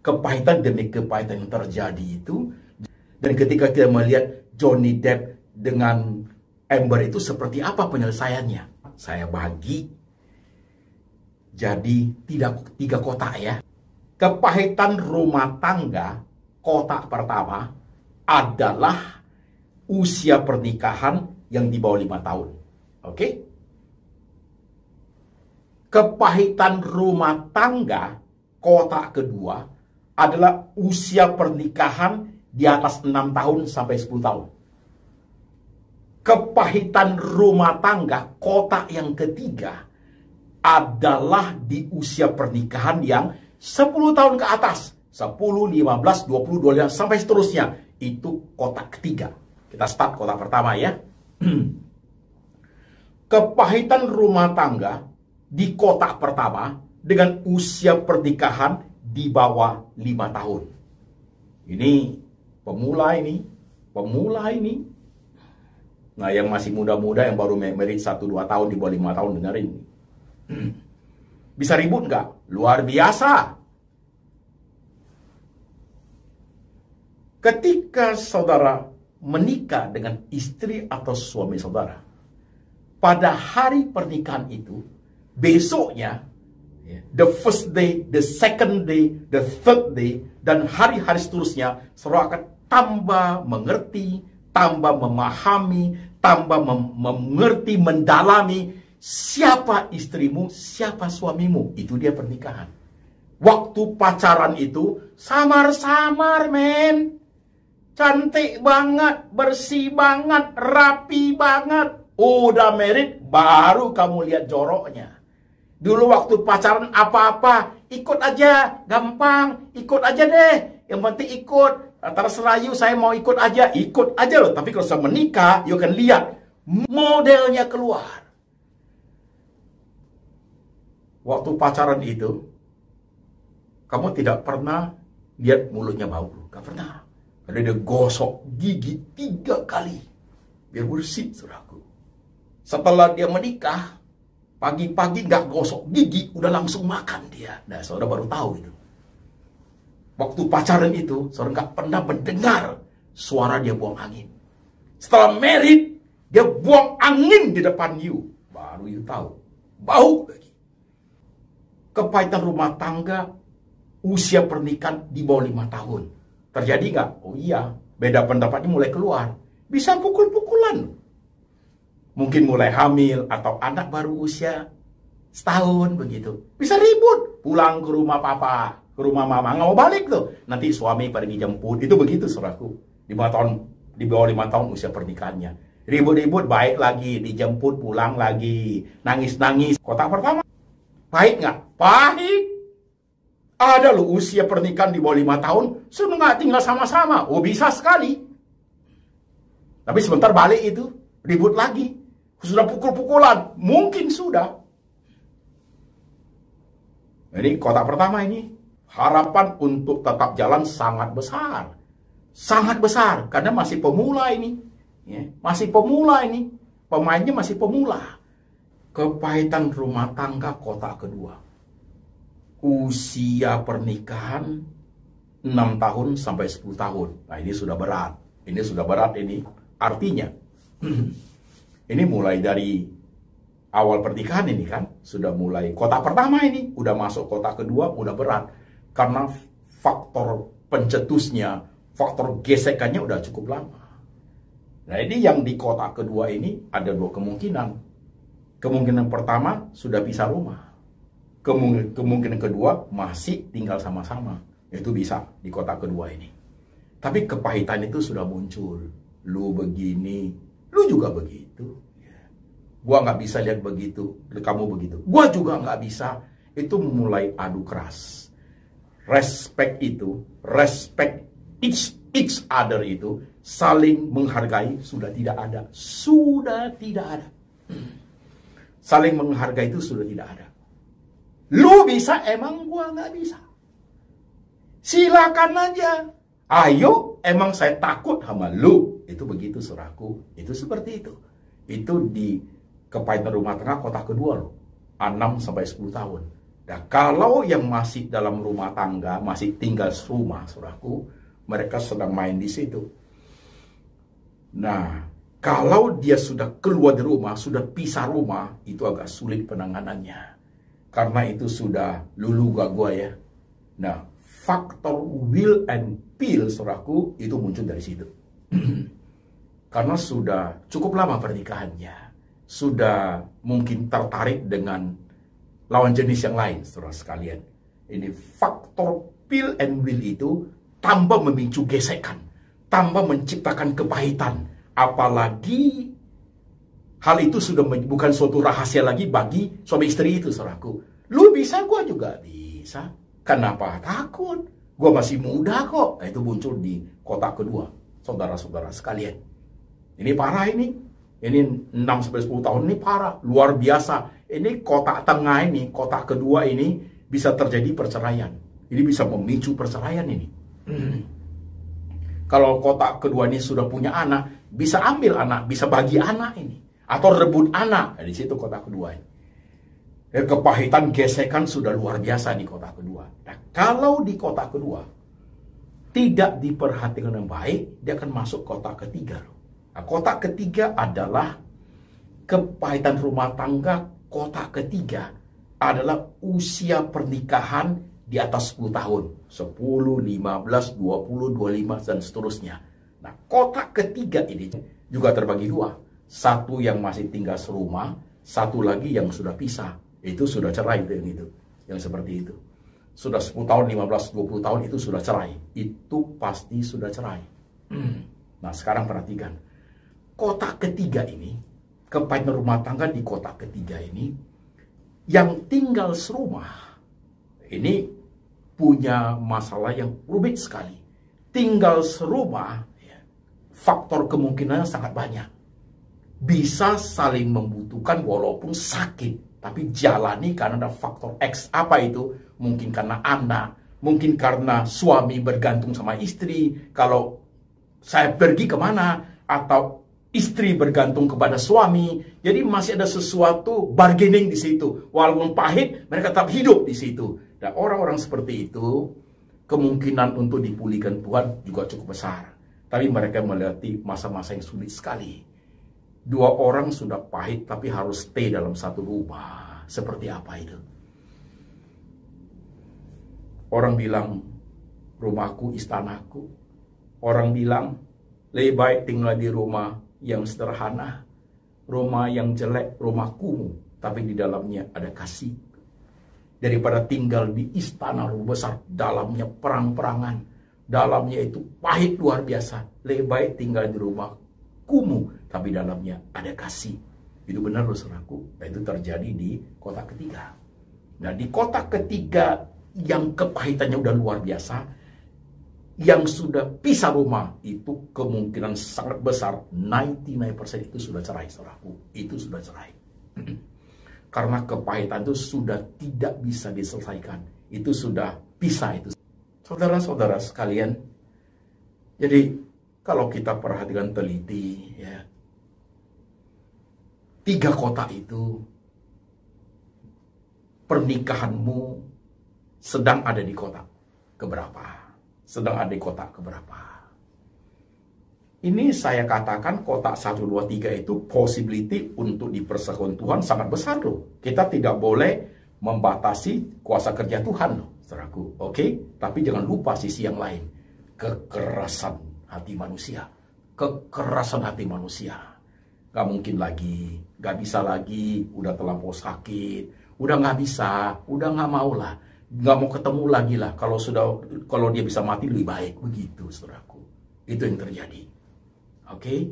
kepahitan demi kepahitan yang terjadi itu. Dan ketika kita melihat Johnny Depp dengan Amber itu seperti apa penyelesaiannya? Saya bagi jadi tiga kotak ya. Kepahitan rumah tangga kotak pertama adalah usia pernikahan yang di bawah 5 tahun. Oke? Kepahitan rumah tangga kotak kedua adalah usia pernikahan di atas 6 tahun sampai 10 tahun. Kepahitan rumah tangga kotak yang ketiga adalah di usia pernikahan yang 10 tahun ke atas. 10, 15, 20, 25, sampai seterusnya. Itu kotak ketiga. Kita start kotak pertama ya. Kepahitan rumah tangga di kotak pertama dengan usia pernikahan di bawah 5 tahun. Ini pemula ini. Nah, yang masih muda-muda yang baru married 1-2 tahun di bawah 5 tahun dengerin. Bisa ribut nggak? Luar biasa. Ketika saudara menikah dengan istri atau suami saudara, pada hari pernikahan itu, besoknya, the first day, the second day, the third day, dan hari-hari seterusnya, saudara akan tambah mengerti, tambah memahami, tambah mengerti, mendalami siapa istrimu, siapa suamimu. Itu dia pernikahan. Waktu pacaran itu samar-samar, men. Cantik banget, bersih banget, rapi banget. Udah married, baru kamu lihat joroknya. Dulu waktu pacaran apa-apa, ikut aja, gampang, ikut aja deh. Yang penting ikut. Terserah you, saya mau ikut aja loh. Tapi kalau saya menikah, you akan lihat modelnya keluar. Waktu pacaran itu, kamu tidak pernah lihat mulutnya bau, gak pernah. Ada dia gosok gigi 3 kali biar bersih, saudaraku. Setelah dia menikah, pagi-pagi nggak gosok gigi, udah langsung makan dia. Nah, saudara baru tahu itu. Waktu pacaran itu, saudara nggak pernah mendengar suara dia buang angin. Setelah married, dia buang angin di depan you. Baru you tahu. Bau lagi. Kepahitan rumah tangga, usia pernikahan di bawah 5 tahun. Terjadi nggak? Oh iya, beda pendapatnya mulai keluar. Bisa pukul-pukulan. Mungkin mulai hamil atau anak baru usia setahun begitu. Bisa ribut. Pulang ke rumah papa, ke rumah mama, nggak mau balik tuh. Nanti suami pergi jemput. Itu begitu, saudaraku. Di bawah 5 tahun usia pernikahannya. Ribut-ribut, baik lagi. Dijemput, pulang lagi. Nangis-nangis. Kotak pertama. Pahit nggak? Pahit. Ada loh usia pernikahan di bawah 5 tahun, sudah nggak tinggal sama-sama. Oh, bisa sekali. Tapi sebentar balik itu, ribut lagi. Sudah pukul-pukulan, mungkin sudah. Ini kotak pertama ini. Harapan untuk tetap jalan sangat besar. Sangat besar, karena masih pemula ini. Ya, masih pemula ini. Pemainnya masih pemula. Kepahitan rumah tangga kotak kedua. Usia pernikahan 6 tahun sampai 10 tahun. Nah, ini sudah berat. Ini sudah berat ini. Artinya, ini mulai dari awal pernikahan ini kan. Sudah mulai kotak pertama ini. Udah masuk kotak kedua, udah berat. Karena faktor pencetusnya, faktor gesekannya udah cukup lama. Nah, ini yang di kotak kedua ini ada 2 kemungkinan. Kemungkinan pertama, sudah pisah rumah. Kemungkinan kedua, masih tinggal sama-sama. Itu bisa di kotak kedua ini. Tapi kepahitan itu sudah muncul. Lu begini, lu juga begitu. Gua nggak bisa lihat begitu, kamu begitu. Gua juga nggak bisa. Itu mulai adu keras. Respect itu, respect each other itu, saling menghargai sudah tidak ada. Sudah tidak ada. Saling menghargai itu sudah tidak ada. Lu bisa, emang gua nggak bisa. Silakan aja. Ayo, emang saya takut sama lu. Itu begitu, saudaraku. Itu seperti itu. Itu di kepahitan rumah tangga kotak kedua loh. 6 sampai 10 tahun. Nah, kalau yang masih dalam rumah tangga, masih tinggal serumah, saudaraku, mereka sedang main di situ. Nah, kalau dia sudah keluar dari rumah, sudah pisah rumah, itu agak sulit penanganannya. Karena itu sudah lulu gak gua ya. Nah, faktor will and pill, saudaraku, itu muncul dari situ. Karena sudah cukup lama pernikahannya. Sudah mungkin tertarik dengan lawan jenis yang lain, saudara sekalian. Ini faktor pill and will itu tambah memicu gesekan, tambah menciptakan kepahitan. Apalagi hal itu sudah bukan suatu rahasia lagi bagi suami istri itu, saudaraku. Lu bisa, gua juga bisa. Kenapa takut? Gua masih muda kok. Nah, itu muncul di kotak kedua, saudara-saudara sekalian. Ini parah ini. Ini 6-10 tahun ini parah, luar biasa. Ini kotak tengah ini, kotak kedua ini bisa terjadi perceraian. Ini bisa memicu perceraian ini. Kalau kotak kedua ini sudah punya anak, bisa ambil anak, bisa bagi anak ini. Atau rebut anak. Nah, di situ kotak kedua ini. Kepahitan, gesekan sudah luar biasa di kotak kedua. Nah, kalau di kotak kedua tidak diperhatikan dengan baik, dia akan masuk kotak ketiga. Nah, kotak ketiga adalah kepahitan rumah tangga. Kotak ketiga adalah usia pernikahan di atas 10 tahun. 10, 15, 20, 25, dan seterusnya. Nah, kotak ketiga ini juga terbagi dua. Satu yang masih tinggal serumah, satu lagi yang sudah pisah. Itu sudah cerai itu. Yang seperti itu. Sudah 10 tahun, 15, 20 tahun itu sudah cerai. Itu pasti sudah cerai. Nah, sekarang perhatikan. Kotak ketiga ini, kepahitan rumah tangga di kotak ketiga ini, yang tinggal serumah, ini punya masalah yang rumit sekali. Tinggal serumah, ya, faktor kemungkinannya sangat banyak. Bisa saling membutuhkan walaupun sakit, tapi jalani karena ada faktor X. Apa itu? Mungkin karena anak, mungkin karena suami bergantung sama istri. Kalau saya pergi kemana, atau istri bergantung kepada suami. Jadi masih ada sesuatu bargaining di situ. Walaupun pahit, mereka tetap hidup di situ. Dan orang-orang seperti itu, kemungkinan untuk dipulihkan Tuhan juga cukup besar. Tapi mereka melewati masa-masa yang sulit sekali. Dua orang sudah pahit, tapi harus stay dalam satu rumah. Seperti apa itu? Orang bilang, rumahku istanaku. Orang bilang, lebih baik tinggal di rumah yang sederhana, rumah yang jelek, rumah kumuh, tapi di dalamnya ada kasih. Daripada tinggal di istana rumah besar, dalamnya perang-perangan, dalamnya itu pahit luar biasa. Lebih baik tinggal di rumah kumuh, tapi dalamnya ada kasih. Itu benar loh, saudaraku. Dan itu terjadi di kotak ketiga. Nah, di kotak ketiga yang kepahitannya udah luar biasa, yang sudah pisah rumah, itu kemungkinan sangat besar 99% itu sudah cerai, saudaraku. Itu sudah cerai. Karena kepahitan itu sudah tidak bisa diselesaikan. Itu sudah pisah itu. Saudara-saudara sekalian, jadi kalau kita perhatikan teliti, ya, 3 kotak itu, pernikahanmu sedang ada di kotak keberapa? Sedang ada di kotak keberapa? Ini saya katakan kotak 1, 2, 3 itu possibility untuk dipersekutuan Tuhan sangat besar loh. Kita tidak boleh membatasi kuasa kerja Tuhan loh, saudaraku. Oke? Tapi jangan lupa sisi yang lain. Kekerasan hati manusia. Kekerasan hati manusia. Gak mungkin lagi. Gak bisa lagi. Udah terlampau sakit. Udah gak bisa. Udah gak mau lah. Nggak mau ketemu lagi lah. Kalau dia bisa mati lebih baik. Begitu, saudaraku. Itu yang terjadi. Oke?